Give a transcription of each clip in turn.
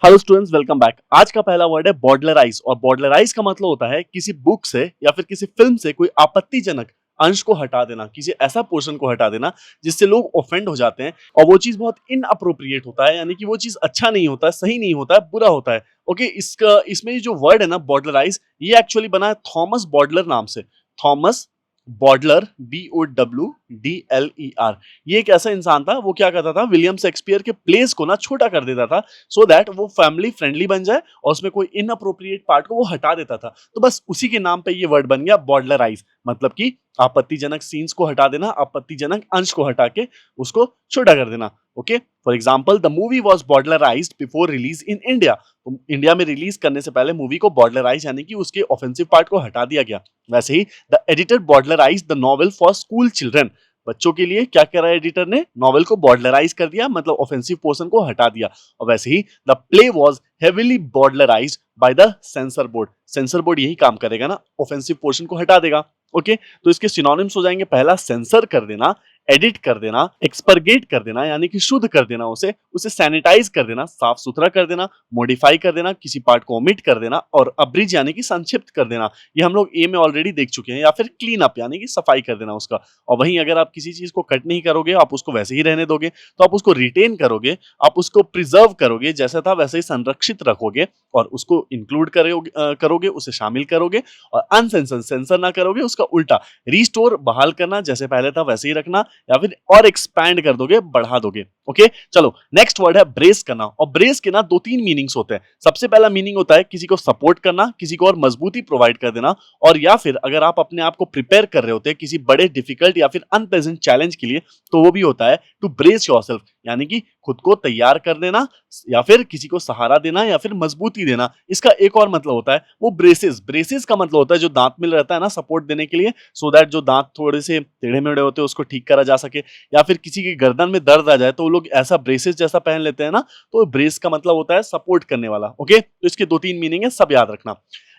Hello students, welcome back. आज का पहला वर्ड है बॉर्डलराइज और बॉर्डलराइज का मतलब होता है किसी बुक से या फिर किसी फिल्म से कोई आपत्तिजनक अंश को हटा देना, किसी ऐसा पोर्शन को हटा देना जिससे लोग ऑफेंड हो जाते हैं और वो चीज बहुत इनअप्रोप्रिएट होता है, यानी कि वो चीज अच्छा नहीं होता है, सही नहीं होता है, बुरा होता है। ओके, इसका इसमें जो वर्ड है ना बॉर्डलराइज, ये एक्चुअली बना है थॉमस बॉडलर नाम से। Thomas Bowdler, BOWDLER। ये एक ऐसा इंसान था, वो क्या करता था, विलियम शेक्सपियर के प्लेस को ना छोटा कर देता था सो दैट वो फैमिली फ्रेंडली बन जाए और उसमें कोई इनअप्रोप्रिएट पार्ट को वो हटा देता था। तो बस उसी के नाम पे ये वर्ड बन गया बॉडलराइज, मतलब कि आपत्तिजनक सीन्स को हटा देना, आपत्तिजनक अंश को हटा के उसको छोटा कर देना। Okay, for example the movie was bowdlerised before release in India. तो इंडिया में रिलीज करने से पहले मूवी को बॉडलराइज यानी कि उसके ऑफेंसिव पार्ट को हटा दिया गया। वैसे ही the editor bowdlerised the novel for school children. बच्चों के लिए क्या करा एडिटर ने, नॉवेल को बॉर्डलराइज कर दिया, मतलब ऑफेंसिव पोर्शन को हटा दिया। और वैसे ही the play was heavily bowdlerised by the censor board. Censor board यही काम करेगा ना, ऑफेंसिव पोर्शन को हटा देगा। ओके, तो इसके सिनोनिम्स हो जाएंगे, पहला सेंसर कर देना, एडिट कर देना, एक्सपर्गेट कर देना यानी कि शुद्ध कर देना, उसे सैनिटाइज कर देना, साफ सुथरा कर देना, मॉडिफाई कर देना, किसी पार्ट को ओमिट कर देना, और अब्रिज यानी कि संक्षिप्त कर देना। ये हम लोग ए में ऑलरेडी देख चुके हैं। या फिर क्लीन अप यानी कि सफाई कर देना उसका। और वहीं अगर आप किसी चीज को कट नहीं करोगे, आप उसको वैसे ही रहने दोगे, तो आप उसको रिटेन करोगे, आप उसको प्रिजर्व करोगे, जैसा था वैसे ही संरक्षित रखोगे और उसको इंक्लूड करोगे, उसे शामिल करोगे। और अनसेंसर, सेंसर ना करोगे, उसका उल्टा रिस्टोर, बहाल करना, जैसे पहले था वैसे ही रखना, या फिर और एक्सपैंड कर दोगे, बढ़ा दोगे। ओके, चलो नेक्स्ट वर्ड है ब्रेस करना। और ब्रेस के ना दो तीन मीनिंग्स होते हैं। सबसे पहला मीनिंग होता है किसी को सपोर्ट करना, किसी को और मजबूती प्रोवाइड कर देना। और या फिर अगर आप अपने आप को प्रिपेयर कर रहे होते हैं किसी बड़े डिफिकल्ट या फिर अनप्लेजेंट चैलेंज के लिए, तो वो भी होता है टू ब्रेस योरसेल्फ, यानी कि खुद को तैयार कर देना, या फिर किसी को सहारा देना, या फिर मजबूती देना। इसका एक और मतलब होता है वो ब्रेसेस। ब्रेसेस का मतलब होता है जो दांत में रहता है ना, सपोर्ट देने के लिए, सो दैट जो दांत थोड़े से टेढ़े मेढ़े होते हैं उसको ठीक करा जा सके। या फिर किसी की गर्दन में दर्द आ जाए तो वो लोग ऐसा ब्रेसेस जैसा पहन लेते हैं ना, तो ब्रेस का मतलब होता है सपोर्ट करने वाला। ओके, तो इसके दो तीन मीनिंग है, सब याद रखना।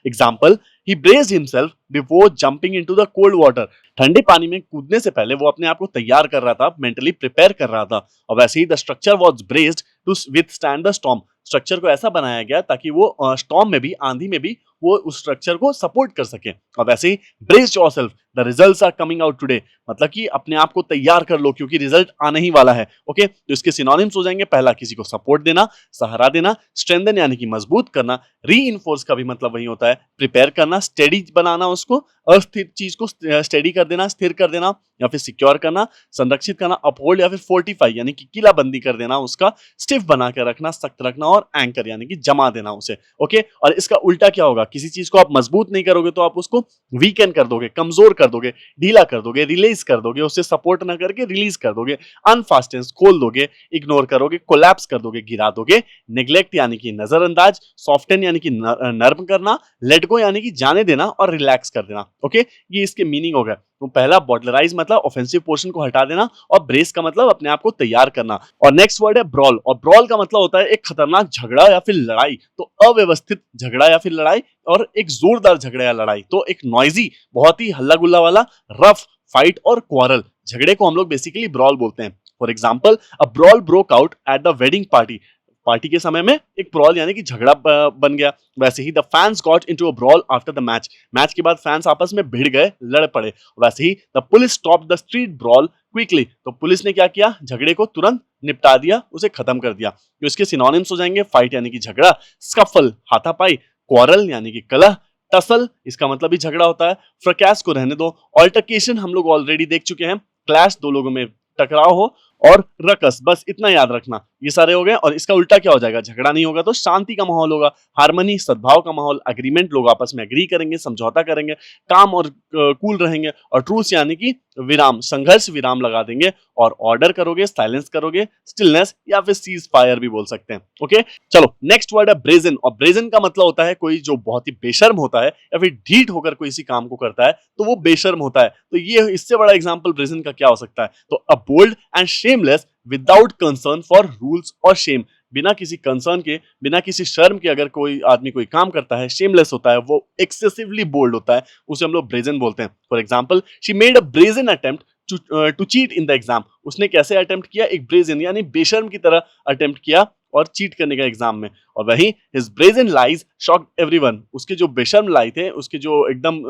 Example, he braced himself before jumping into the cold water. ठंडे पानी में कूदने से पहले वो अपने आप को तैयार कर रहा था, मेंटली प्रिपेयर कर रहा था। और वैसे ही the structure was braced to withstand the storm. Structure को ऐसा बनाया गया ताकि वो स्टॉर्म में भी, आंधी में भी वो उस स्ट्रक्चर को सपोर्ट कर सके। और वैसे ही brace yourself, the results are coming out today, मतलब कि अपने आप को तैयार कर लो क्योंकि रिजल्ट आने ही वाला है। ओके, तो इसके सिनोनिम्स हो जाएंगे, पहला किसी को सपोर्ट देना, सहारा देना, स्ट्रेंथन यानी कि मजबूत करना, रीइंफोर्स का भी मतलब वही होता है प्रिपेयर करना, स्टेडी बनाना, उसको अस्थिर चीज को स्टेडी कर देना, स्थिर कर देना, या फिर सिक्योर करना, संरक्षित करना, अपहोल्ड या फिर फोर्टिफाई यानी कि किलाबंदी कर देना, उसका स्टिफ बना कर रखना, सख्त रखना, और एंकर यानी कि जमा देना उसे। ओके, और इसका उल्टा क्या होगा, किसी चीज को आप मजबूत नहीं करोगे तो आप उसको वीकन कर दोगे, कमजोर कर दोगे, ढीला कर दोगे, रिलीज कर दोगे, उसे सपोर्ट ना करके रिलीज कर दोगे, अनफास्टेंस खोल दोगे, इग्नोर करोगे, कोलैप्स कर दोगे, गिरा दोगे, नेग्लेक्ट यानी कि नजरअंदाज, सॉफ्टन यानी कि नर्म करना, लेट गो यानी कि जाने देना, और रिलैक्स कर देना। ओके, ये इसके मीनिंग हो गया। तो पहला बॉडलराइज मतलब ऑफेंसिव पोर्शन को हटा देना, और ब्रेस का मतलब अपने आप को तैयार करना। और नेक्स्ट वर्ड है ब्रॉल। और ब्रॉल का मतलब होता है एक खतरनाक झगड़ा या फिर लड़ाई, तो अव्यवस्थित झगड़ा या फिर लड़ाई, और एक जोरदार झगड़ा या लड़ाई, तो एक नॉइजी, बहुत ही हल्ला गुल्ला वाला, रफ फाइट और क्वारल, झगड़े को हम लोग बेसिकली ब्रॉल बोलते हैं। For example, a brawl broke out at the wedding party. Party के समय में एक ब्रॉल यानी कि झगड़ा बन गया। वैसे ही the fans got into a brawl after the match. Match के बाद फैंस आपस में भिड़ गए, लड़ पड़े। वैसे ही the police stop the street brawl quickly. तो पुलिस ने क्या किया, झगड़े को तुरंत निपटा दिया, उसे खत्म कर दिया। तो इसके सिनोनिम्स हो जाएंगे, फाइट यानी कि झगड़ा, स्कफल हाथापाई, क्वारल यानी कि कलह, टसल इसका मतलब भी झगड़ा होता है, फ्रकैस को रहने दो, ऑल्टरकेशन हम लोग ऑलरेडी देख चुके हैं, क्लैश दो लोगों में टकराव हो, और रकस, बस इतना याद रखना, ये सारे हो गए। और इसका उल्टा क्या हो जाएगा, झगड़ा नहीं होगा तो शांति का माहौल होगा, हार्मनी सद्भाव का माहौल, अग्रीमेंट लोग आपस में एग्री करेंगे, समझौता करेंगे, काम और कूल रहेंगे, और ट्रूस यानी कि विराम, संघर्ष विराम लगा देंगे, और ऑर्डर करोगे, साइलेंस करोगे, स्टिलनेस या फिर सीज फायर भी बोल सकते हैं। ओके, चलो नेक्स्ट वर्ड है ब्रेजन। और ब्रेजन का मतलब होता है कोई जो बहुत ही बेशर्म होता है या फिर ढीठ होकर कोई इसी काम को करता है, तो वो बेशर्म होता है। तो ये इससे बड़ा एग्जांपल ब्रेजन का क्या हो सकता है, तो a bold and shameless without concern for rules और शेम। बिना किसी कंसर्न के, बिना किसी शर्म के अगर कोई आदमी कोई काम करता है, शेमलेस होता है, वो एक्सेसिवली बोल्ड होता है, उसे हम लोग ब्रेजन बोलते हैं। For example, she made a brazen attempt to cheat in the exam. उसने कैसे अटेम्प्ट किया, एक ब्रेजन यानी बेशर्म की तरह अटेम्प्ट किया और चीट करने का एग्जाम में। और वहीं his brazen lies shocked everyone, उसके जो बेशर्म लाई थे, उसके जो एकदम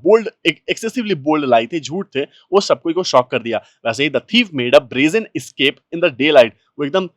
बोल्ड, एक्सेसिवली बोल्ड लाई थे, झूठ थे, वो सबको को शॉक कर दिया। वैसे ही the thief made a brazen escape in the daylight, वो एकदम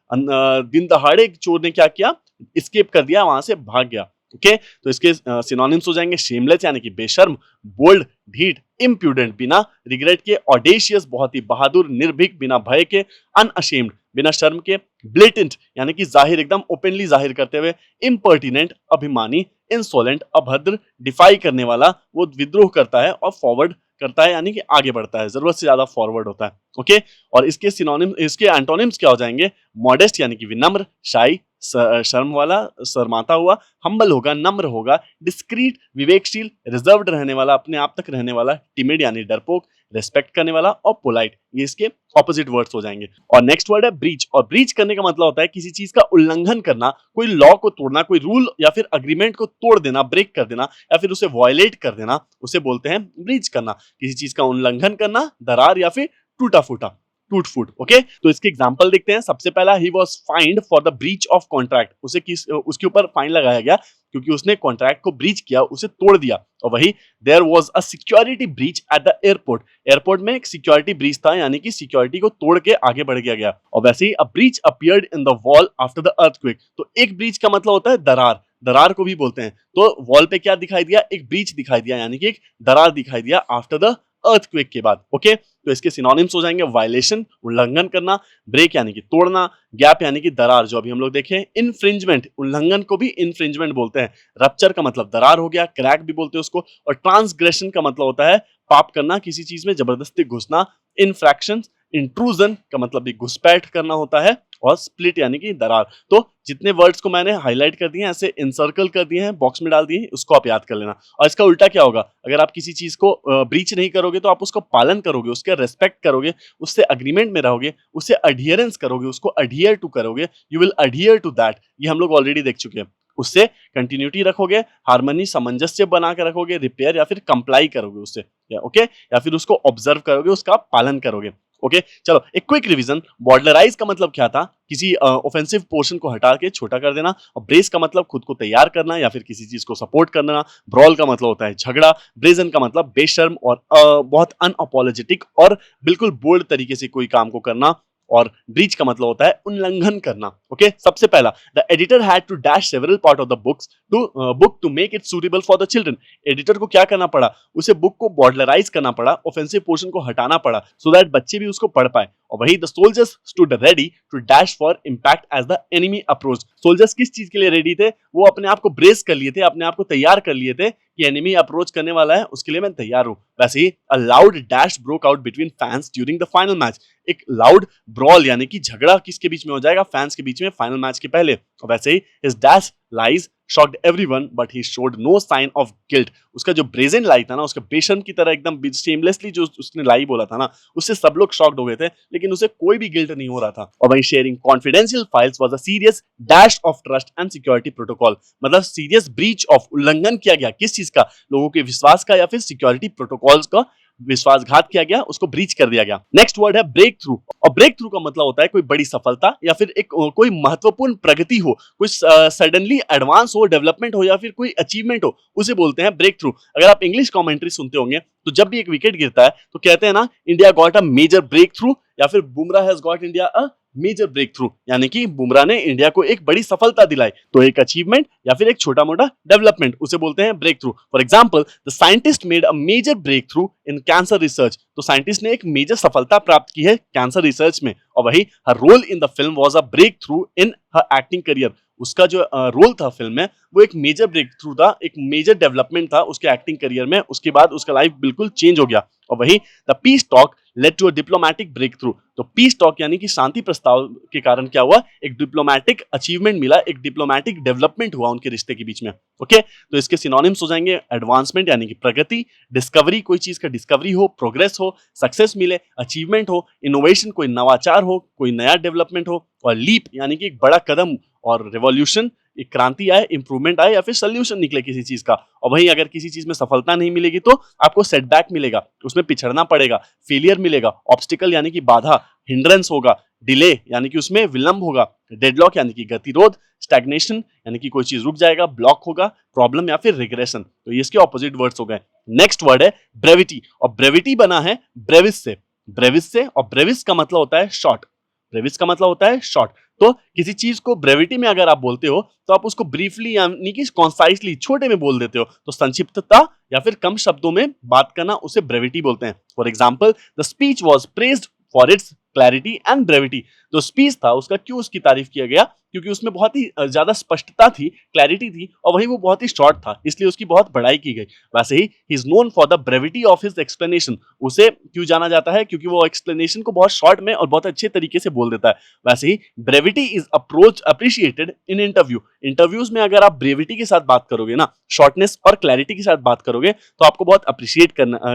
दिन दहाड़े चोर ने क्या किया, एस्केप कर दिया, वहां से भाग गया। ओके, तो इसके सिनोनिम्स हो जाएंगे शेमलेस यानी कि बेशर्म, बोल्ड ढीठ, इम्प्यूडेंट बिना रिग्रेट के, ऑडेशियस बहुत ही बहादुर, निर्भीक बिना भय के, अनअशेम्ड बिना शर्म के, ब्लेटेंट यानी कि जाहिर, एकदम ओपनली जाहिर करते हुए, इम्पर्टिनेंट अभिमानी, इंसोलेंट अभद्र, डिफाई करने वाला, वो विद्रोह करता है, और फॉरवर्ड करता है यानी कि आगे बढ़ता है, जरूरत से ज्यादा फॉरवर्ड होता है। ओके, और इसके सिनोनिम, इसके एंटोनिम्स क्या हो जाएंगे, मॉडेस्ट यानी कि विनम्र, शाई शर्म वाला, शर्माता हुआ, हम्बल होगा, नम्र होगा, डिस्क्रीट विवेकशील, रिजर्व्ड रहने वाला, अपने आप तक रहने वाला, टिमिड यानी डरपोक, रेस्पेक्ट करने वाला, और पोलाइट, ये इसके ऑपोजिट वर्ड्स हो जाएंगे। और नेक्स्ट वर्ड है ब्रीच, और ब्रीच करने का मतलब होता है किसी चीज का उल्लंघन करना, कोई लॉ को तोड़ना, कोई रूल या फिर अग्रीमेंट को तोड़ देना, ब्रेक कर देना, या फिर उसे वायलेट कर देना, उसे बोलते हैं ब्रीच करना। किसी चीज का उल्लंघन करना, दरार या फिर टूटा फूटा, टूट फूट। ओके, तो इसके एग्जांपल देखते हैं। सबसे पहला, he was find for the breach of contract, उसके ऊपर फाइन लगाया गया क्योंकि उसने कॉन्ट्रैक्ट को ब्रीच किया, उसे तोड़ दिया। और वही there was a security breach at the airport, airport में एक सिक्योरिटी ब्रीच था, यानी कि सिक्योरिटी को तोड़ के आगे बढ़ गया। और वैसे ही a breach appeared in the wall after the earthquake, तो एक ब्रीच का मतलब होता है दरार, दरार को भी बोलते हैं। तो वॉल पे क्या दिखाई दिया, एक ब्रीच दिखाई दिया, यानी कि एक दरार दिखाई दिया आफ्टर द अर्थक्वेक के बाद। ओके, तो इसके सिनोनिम्स हो जाएंगे वायलेशन उल्लंघन करना, ब्रेक यानी कि तोड़ना, गैप यानी कि दरार जो अभी हम लोग देखे, इन्फ्रिंजमेंट उल्लंघन को भी इन्फ्रिंजमेंट बोलते हैं, रप्चर का मतलब दरार हो गया, क्रैक भी बोलते हैं उसको, और ट्रांसग्रेशन का मतलब होता है पाप करना, किसी चीज में जबरदस्ती घुसना, इनफ्रैक्शन, इंट्रूजन का मतलब भी घुसपैठ करना होता है, और स्प्लिट यानी कि दरार। तो जितने वर्ड्स को मैंने हाईलाइट कर दिए हैं, ऐसे इनसर्कल कर दिए हैं, बॉक्स में डाल दिए हैं, उसको आप याद कर लेना। और इसका उल्टा क्या होगा, अगर आप किसी चीज को ब्रीच नहीं करोगे तो आप उसको पालन करोगे, उसका रेस्पेक्ट करोगे, उससे अग्रीमेंट में रहोगे, उससे अडियरेंस करोगे, उसको अडियर टू करोगे, you will adhere to that, ये हम लोग ऑलरेडी देख चुके हैं। उससे कंटिन्यूटी रखोगे, हार्मनी सामंजस्य बना के रखोगे, रिपेयर या फिर कंप्लाई करोगे उससे, ओके, या फिर उसको ऑब्जर्व करोगे, उसका पालन करोगे। ओके, चलो एक क्विक रिवीजन। बॉर्डराइज का मतलब क्या था, किसी ऑफेंसिव पोर्शन को हटा के छोटा कर देना। और ब्रेस का मतलब खुद को तैयार करना या फिर किसी चीज को सपोर्ट करना। ब्रॉल का मतलब होता है झगड़ा। ब्रेजन का मतलब बेशर्म और बहुत अनअपोलोजेटिक और बिल्कुल बोल्ड तरीके से कोई काम को करना। और ब्रीच का मतलब होता है उल्लंघन करना। ओके, सबसे पहला, the editor had to dash several part of the book to make it suitable for the children. Editor को क्या करना पड़ा, उसे बुक को बॉर्डराइज करना पड़ा, ऑफेंसिव पोर्शन को हटाना पड़ा, सो दैट बच्चे भी उसको पढ़ पाए। और वही the soldiers stood ready to dash for impact as the enemy approach. Soldiers किस चीज के लिए रेडी थे, वो अपने आप को ब्रेस कर लिए थे, अपने आप को तैयार कर लिए थे कि एनिमी अप्रोच करने वाला है, उसके लिए मैं तैयार हूं। वैसे ही a loud dash broke out between fans during the final match. एक लाउड ब्रॉल यानी कि झगड़ा किसके बीच में हो जाएगा, फैंस के बीच में, फाइनल मैच के पहले। और वैसे ही his dash lies shocked everyone but he showed no sign of guilt। उसका जो ब्रेजन लाई था ना, उसका बेशर्म की तरह एकदम shamelessly जो उसने लाई बोला था ना, उससे सब लोग शॉक्ड हो गए थे, लेकिन उसे कोई भी गिल्ट नहीं हो रहा था। और वही sharing confidential files was a serious dash of trust and security protocol. मतलब सीरियस ब्रीच ऑफ, उल्लंघन किया गया किस चीज का, लोगों के विश्वास का या फिर सिक्योरिटी प्रोटोकॉल्स का विश्वासघात किया गया, उसको ब्रीच कर दिया गया। नेक्स्ट वर्ड है ब्रेक थ्रू। और ब्रेक थ्रू का मतलब होता है कोई बड़ी सफलता या फिर एक कोई महत्वपूर्ण प्रगति हो, कोई सडनली एडवांस हो, डेवलपमेंट हो या फिर कोई अचीवमेंट हो, उसे बोलते हैं ब्रेक थ्रू। अगर आप इंग्लिश कमेंट्री सुनते होंगे तो जब भी एक विकेट गिरता है तो कहते हैं ना, India got a major breakthrough, या फिर Bumrah has got India a major breakthrough, यानी कि बुमराह ने इंडिया को एक बड़ी सफलता दिलाई। तो एक अचीवमेंट या फिर एक छोटा मोटा डेवलपमेंट, उसे बोलते हैं breakthrough. For example, the scientist made a major breakthrough in cancer research. तो साइंटिस्ट ने एक मेजर सफलता प्राप्त की है कैंसर रिसर्च में। और वही her role in the film was a breakthrough in her acting career. उसका जो रोल था फिल्म में, वो एक मेजर ब्रेक थ्रू था, एक मेजर डेवलपमेंट था उसके एक्टिंग करियर में। उसके बाद उसका लाइफ बिल्कुल चेंज हो गया। और वही the peace talk led to a diplomatic breakthrough. तो पीस टॉक यानी कि शांति प्रस्ताव के कारण क्या हुआ, एक डिप्लोमैटिक अचीवमेंट मिला, एक डिप्लोमैटिक डेवलपमेंट हुआ उनके रिश्ते के बीच में। ओके, तो इसके सिनोनिम्स हो जाएंगे एडवांसमेंट यानी कि प्रगति, डिस्कवरी कोई चीज का डिस्कवरी हो, प्रोग्रेस हो, सक्सेस मिले, अचीवमेंट हो, इनोवेशन कोई नवाचार हो, कोई नया डेवलपमेंट हो, और लीप यानी कि एक बड़ा कदम, और रिवॉल्यूशन एक क्रांति आए, इंप्रूवमेंट आए या फिर सोल्यूशन निकले किसी चीज का। और वहीं अगर किसी चीज में सफलता नहीं मिलेगी तो आपको सेटबैक मिलेगा, उसमें पिछड़ना पड़ेगा, फेलियर मिलेगा, ऑब्स्टिकल यानी कि बाधा, हिंड्रेंस होगा, डिले यानी कि उसमें विलंब होगा, डेडलॉक यानी कि गतिरोध, स्टैग्नेशन यानी कि कोई चीज रुक जाएगा, ब्लॉक होगा, प्रॉब्लम या फिर रिग्रेशन। तो ये इसके ऑपोजिट वर्ड्स हो गए। नेक्स्ट वर्ड है ब्रेविटी, और ब्रेविटी बना है ब्रेविस से, ब्रेविस से, और ब्रेविस का मतलब होता है शॉर्ट, ब्रेविस का मतलब होता है शॉर्ट। तो किसी चीज को ब्रेविटी में अगर आप बोलते हो तो आप उसको ब्रीफली यानी कि कॉन्साइसली छोटे में बोल देते हो, तो संक्षिप्तता या फिर कम शब्दों में बात करना उसे ब्रेविटी बोलते हैं। For example, the speech was praised for its clarity and brevity. जो स्पीच था उसका क्यों उसकी तारीफ किया गया, क्योंकि उसमें बहुत ही ज्यादा स्पष्टता थी, क्लैरिटी थी, और वहीं वो बहुत ही शॉर्ट था, इसलिए उसकी बहुत बड़ाई की गई। वैसे ही he is known for the brevity of his explanation, उसे क्यों जाना जाता है, क्योंकि वो एक्सप्लेनेशन को बहुत शॉर्ट में और बहुत अच्छे तरीके से बोल देता है। वैसे ही brevity is approach appreciated in interview, interviews में अगर आप ब्रेविटी के साथ बात करोगे ना, शॉर्टनेस और क्लैरिटी के साथ बात करोगे तो आपको बहुत अप्रिशिएट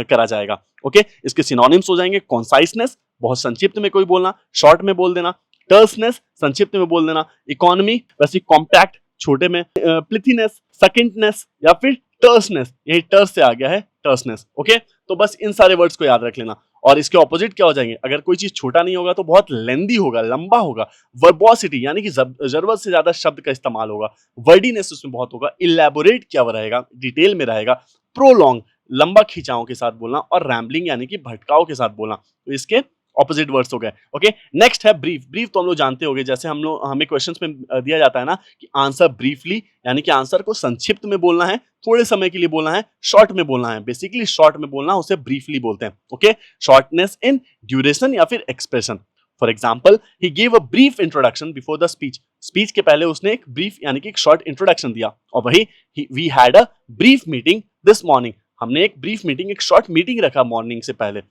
करा जाएगा। ओके, इसके सिनोनिम्स हो जाएंगे कॉन्साइसनेस, बहुत संक्षिप्त में कोई बोलना, शॉर्ट में बोल देना, टर्सनेस, संक्षिप्त में बोल देना, इकोनॉमी वैसे कॉम्पैक्ट, छोटे में, प्लिथीनेस, सकिंटनेस या फिर टर्सनेस, यही टर्स से आ गया है टर्सनेस। ओके, तो बस इन सारे वर्ड्स को याद रख लेना। और इसके ऑपोजिट क्या हो जाएंगे, अगर कोई चीज छोटा नहीं होगा तो बहुत लेंदी होगा, लंबा होगा, वर्बोसिटी यानी कि जरूरत से ज्यादा शब्द का इस्तेमाल होगा, वर्डीनेस उसमें बहुत होगा, इलेबोरेट क्या रहेगा, डिटेल में रहेगा, प्रोलॉन्ग लंबा खिंचाव के साथ बोलना, और रैम्बलिंग यानी कि भटकाव के साथ बोलना। तो इसके ऑपोजिट वर्ड्स हो गए। ओके, नेक्स्ट है ब्रीफ। ब्रीफ तो हम लोग जानते होंगे, जैसे हमें क्वेश्चंस में दिया जाता है ना कि आंसर ब्रीफली, यानी कि आंसर को संक्षिप्त में बोलना है, थोड़े समय के लिए बोलना है, शॉर्ट में बोलना है, बेसिकली शॉर्ट में बोलना उसे ब्रीफली बोलते हैं। ओके, शॉर्टनेस इन ड्यूरेशन या फिर expression. For example, he gave a brief introduction before the speech, speech के पहले उसने एक ब्रीफ यानी कि एक शॉर्ट इंट्रोडक्शन दिया। और वही we had a brief meeting this morning, हमने एक ब्रीफ मीटिंग, एक शॉर्ट मीटिंग रखा मॉर्निंग से पहले,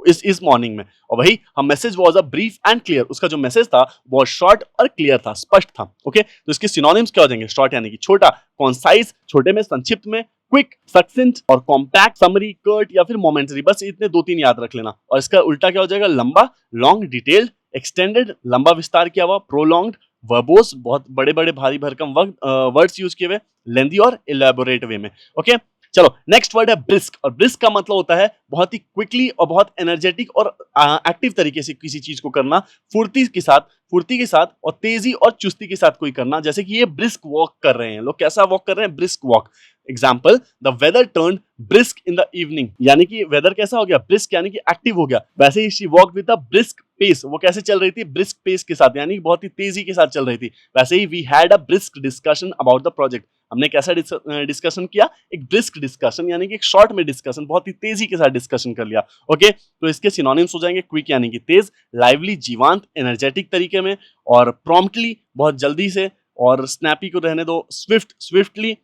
इस मॉर्निंग में। और वही हम message was a brief and clear, उसका जो मैसेज था बहुत शॉर्ट और क्लियर था, स्पष्ट था। ओके, तो इसके सिनोनिम्स क्या हो जाएंगे, शॉर्ट यानी कि छोटा, कॉन्साइज छोटे में, संक्षिप्त में, क्विक, सक्सेंट और कॉम्पैक्ट, समरी, कर्ट या फिर मोमेंटरी, बस इतने 2-3 याद रख लेना। और इसका उल्टा क्या हो जाएगा, लंबा, लॉन्ग, डिटेल्ड, एक्सटेंडेड लंबा विस्तार किया हुआ, प्रोलॉन्ग्ड, वर्बोस बहुत बड़े बड़े भारी भरकम वर्ड्स यूज किए हुए, लेंदी और इलेबोरेट वे में। ओके, चलो नेक्स्ट वर्ड है ब्रिस्क, और ब्रिस्क का मतलब होता है बहुत ही क्विकली और बहुत एनर्जेटिक और एक्टिव तरीके से किसी चीज को करना, फुर्ती के साथ और तेजी और चुस्ती के साथ कोई करना। जैसे कि ये ब्रिस्क वॉक कर रहे हैं लोग, कैसा वॉक कर रहे हैं, brisk walk. Example, the weather turn brisk in the evening, यानी कि वेदर कैसा हो गया, ब्रिस्क यानी कि एक्टिव हो गया। वैसे ही she walk with a brisk pace, वो कैसे चल रही थी, ब्रिस्क पेस के साथ, यानी बहुत ही तेजी के साथ चल रही थी। वैसे ही we had a brisk discussion about the project, हमने कैसा डिस्कशन किया, एक ब्रिस्क डिस्कशन यानी कि एक शॉर्ट में डिस्कशन, बहुत ही तेजी के साथ डिस्कशन कर लिया। ओके, तो इसके सिनोनिम्स हो जाएंगे क्विक यानी कि तेज, लाइवली जीवांत एनर्जेटिक तरीके में, और प्रॉम्प्टली बहुत जल्दी से, और स्नैपी को रहने दो, स्विफ्टली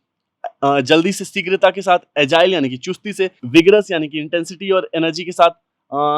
जल्दी से, शीघ्रता के साथ, एजाइल यानी कि चुस्ती से, विगरस यानी कि इंटेंसिटी और एनर्जी के साथ,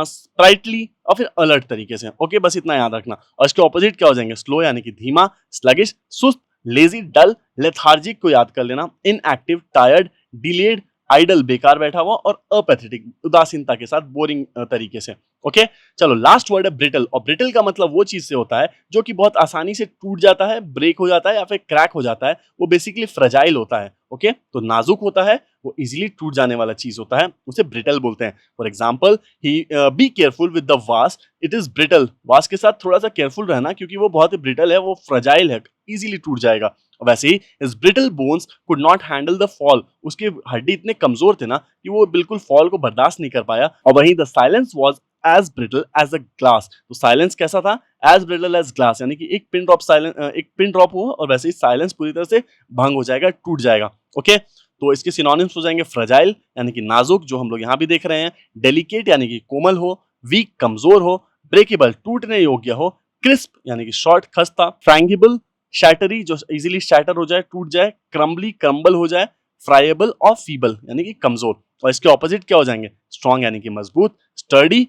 स्प्राइटली और फिर अलर्ट तरीके से। ओके, बस इतना याद रखना। और इसके ऑपोजिट क्या हो जाएंगे, स्लो यानी कि धीमा, स्लगिश, सुस्त, लेजी, डल, लेथार्जिक को याद कर लेना, इनएक्टिव, टायर्ड, डिलेड, आइडल बेकार बैठा हुआ, और अपैथेटिक उदासीनता के साथ, बोरिंग तरीके से। ओके, चलो लास्ट वर्ड है ब्रिटल, और ब्रिटल का मतलब वो चीज से होता है जो कि बहुत आसानी से टूट जाता है, ब्रेक हो जाता है या फिर क्रैक हो जाता है, वो बेसिकली फ्रेजाइल होता है। ओके, तो नाजुक होता है, वो इजीली टूट जाने वाला चीज होता है, उसे ब्रिटल बोलते हैं। For example, he be careful with the वास, इट इज ब्रिटल, वास के साथ थोड़ा सा केयरफुल रहना क्योंकि वो बहुत ही ब्रिटल है, वो फ्रेजाइल है, इजीली टूट जाएगा। वैसे ही his brittle bones could not handle the fall, उसके हड्डी इतने कमजोर थे ना कि वो बिल्कुल फॉल को बर्दाश्त नहीं कर पाया। और वहीं the silence was as brittle as a glass, तो साइलेंस कैसा था, as brittle as glass, यानी कि एक पिन ड्रॉप हुआ और वैसे ही साइलेंस पूरी तरह से भंग हो जाएगा, टूट जाएगा। ओके, तो इसके सिनोनिम्स हो जाएंगे फ्रेजाइल यानी कि नाजुक, जो हम लोग यहाँ भी देख रहे हैं, डेलिकेट यानी कि कोमल हो, वीक कमजोर हो, ब्रेकेबल टूटने योग्य हो, क्रिस्प यानी कि शॉर्ट खस्ता, फ्रैंगिबल शैटरी जो इजीली शैटर हो जाए, टूट जाए, क्रम्बली क्रम्बल हो जाए, फ्राइएबल और फीबल यानी कि कमजोर। और इसके ऑपोजिट क्या हो जाएंगे, स्ट्रॉन्ग यानी कि मजबूत, स्टर्डी,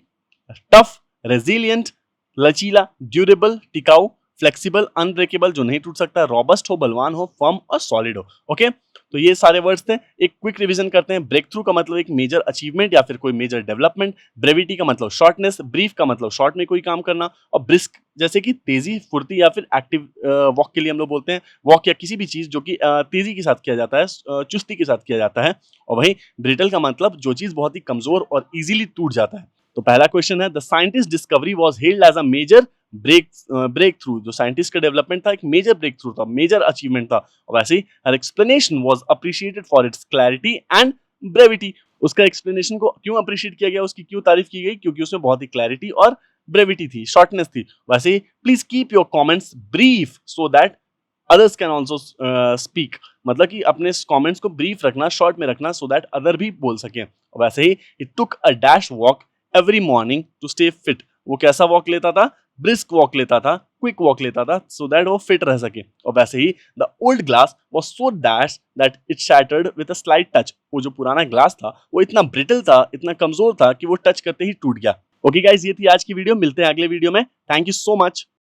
टफ, रेजिलियंट, लचीला, ड्यूरेबल टिकाऊ, फ्लेक्सिबल, अनब्रेकेबल जो नहीं टूट सकता, रॉबस्ट हो, बलवान हो, फर्म और सॉलिड हो। ओके, तो ये सारे वर्ड्स थे। एक क्विक रिवीजन करते हैं। ब्रेक थ्रू का मतलब एक मेजर अचीवमेंट या फिर कोई मेजर डेवलपमेंट, ब्रेविटी का मतलब शॉर्टनेस, ब्रीफ का मतलब शॉर्ट में कोई काम करना, और ब्रिस्क जैसे कि तेजी, फुर्ती या फिर एक्टिव वॉक के लिए हम लोग बोलते हैं वॉक, या किसी भी चीज जो कि तेजी के साथ किया जाता है, चुस्ती के साथ किया जाता है। और वहीं ब्रिटल का मतलब जो चीज बहुत ही कमजोर और इजीली टूट जाता है। तो पहला क्वेश्चन है, the scientist discovery was held as a major breakthrough. जो साइंटिस्ट का डेवलपमेंट था एक मेजर ब्रेक थ्रू था, मेजर अचीवमेंट था। और वैसे ही her explanation was appreciated for its clarity and brevity. उसका एक्सप्लेनेशन को क्यों अप्रिशिएट किया गया, उसकी क्यों तारीफ की गई, क्योंकि उसमें बहुत ही क्लैरिटी और ब्रेविटी थी, शॉर्टनेस थी। वैसे ही please keep your comments brief so that others can also speak. मतलब कि अपने कमेंट्स को ब्रीफ रखना, शॉर्ट में रखना, सो दैट अदर भी बोल सकें। और वैसे ही it took a dash walk every morning to stay fit. वो कैसा वॉक लेता था, ब्रिस्क वॉक लेता था, क्विक वॉक लेता था, सो दैट वो फिट रह सके। और वैसे ही the old glass was so dash that it shattered with a slight touch. वो जो पुराना ग्लास था वो इतना ब्रिटल था, इतना कमजोर था कि वो टच करते ही टूट गया। ओके गाइस, ये थी आज की वीडियो। मिलते हैं अगले वीडियो में। Thank you so much.